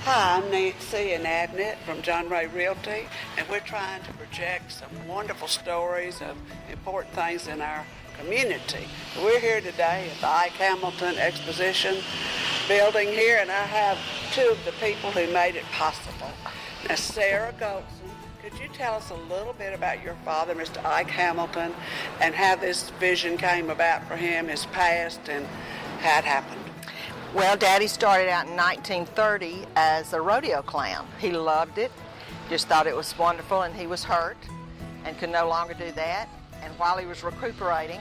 Hi, I'm Nancy and Abnett from Monroe Realty, and we're trying to project some wonderful stories of important things in our community. We're here today at the Ike Hamilton Exposition building here, and I have two of the people who made it possible. Now, Sarah Goldson, could you tell us a little bit about your father, Mr. Ike Hamilton, and how this vision came about for him, his past, and how it happened? Well, Daddy started out in 1930 as a rodeo clown. He loved it, just thought it was wonderful, and he was hurt and could no longer do that. And while he was recuperating,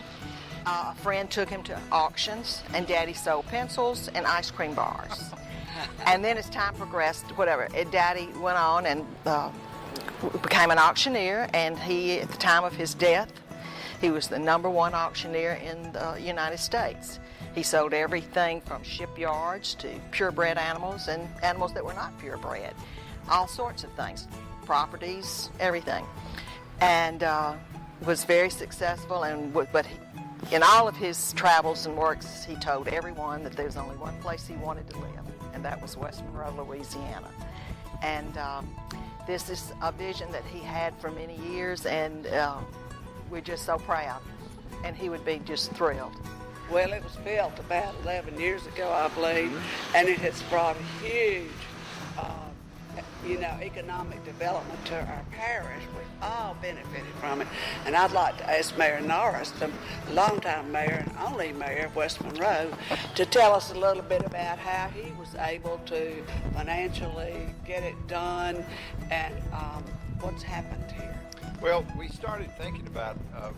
a friend took him to auctions, and Daddy sold pencils and ice cream bars. And then as time progressed, Daddy went on and became an auctioneer, and he, at the time of his death, he was the #1 auctioneer in the United States. He sold everything from shipyards to purebred animals and animals that were not purebred, all sorts of things, properties, everything, and was very successful. But in all of his travels and works, he told everyone that there was only one place he wanted to live, and that was West Monroe, Louisiana. And this is a vision that he had for many years, and we're just so proud, and he would be just thrilled. Well, it was built about 11 years ago, I believe, and it has brought a huge, economic development to our parish. We've all benefited from it. And I'd like to ask Mayor Norris, the longtime mayor and only mayor of West Monroe, to tell us a little bit about how he was able to financially get it done and what's happened here. Well, we started thinking about a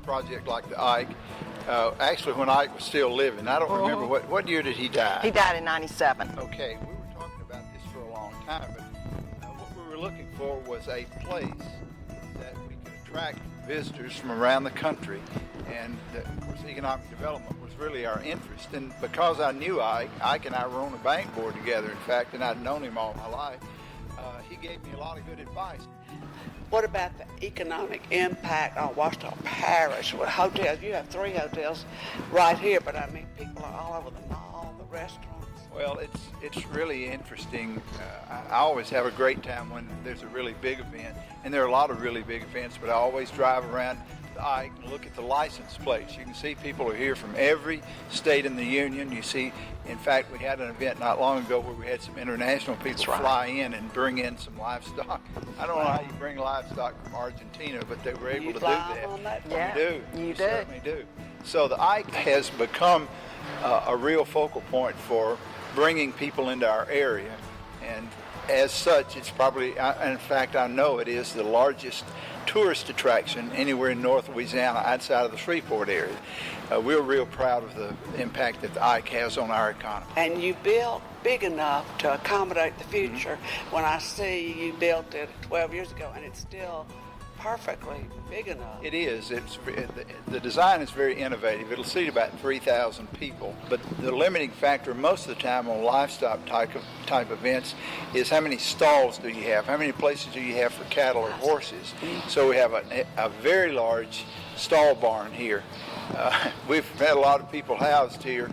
project like the Ike, actually when Ike was still living. I don't remember, what year did he die? He died in 97. Okay, we were talking about this for a long time, but what we were looking for was a place that we could attract visitors from around the country, and of course economic development was really our interest. And because I knew Ike and I were on a bank board together, in fact, and I'd known him all my life, he gave me a lot of good advice. What about the economic impact on Washita Parish with hotels? You have 3 hotels right here, but I mean, people are all over the mall, the restaurants. Well, it's really interesting. I always have a great time when there's a really big event, and there are a lot of really big events, but I always drive around the Ike and look at the license plates. You can see people are here from every state in the union. You see, in fact, we had an event not long ago where we had some international people fly in and bring in some livestock. I don't know how you bring livestock from Argentina, but they were able to do that. On that? Yeah, you certainly do. So the Ike has become a real focal point for bringing people into our area, and as such, it's probably, in fact, I know it is the largest tourist attraction anywhere in North Louisiana outside of the Shreveport area. We're real proud of the impact that the Ike has on our economy. And you built big enough to accommodate the future. When I see you built it 12 years ago, and it's still perfectly big enough. It is. The design is very innovative. It'll seat about 3,000 people. But the limiting factor most of the time on livestock type events is how many stalls do you have? How many places do you have for cattle or horses? So we have a very large stall barn here. We've had a lot of people housed here.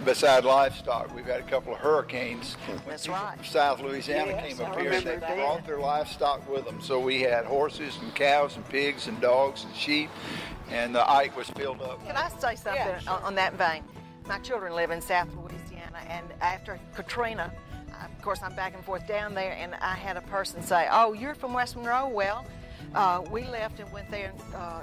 Beside livestock, we've had a couple of hurricanes. That's right. From South Louisiana came up here, and they brought their livestock with them. So we had horses and cows and pigs and dogs and sheep, and the Ike was filled up. Can I say something on that vein? My children live in South Louisiana, and after Katrina, of course, I'm back and forth down there, and I had a person say, "Oh, you're from West Monroe? Well, we left and went there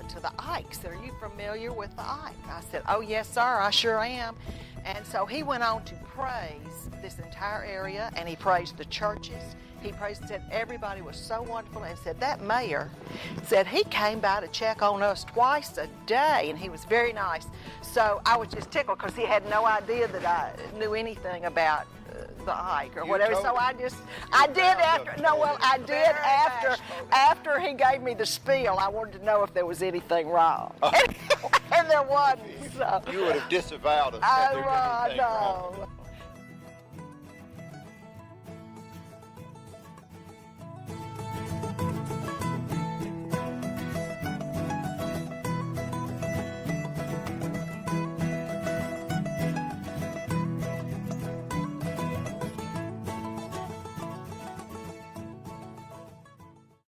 to the Ikes. Are you familiar with the Ike?" I said, "Oh, yes, sir, I sure am." And so he went on to praise this entire area, and he praised the churches. He said everybody was so wonderful, and said that mayor said he came by to check on us twice a day, and he was very nice. So I was just tickled because he had no idea that I knew anything about the Ike or whatever. So I did after he gave me the spiel. I wanted to know if there was anything wrong, and there wasn't. So. You would have disavowed us. Oh, no.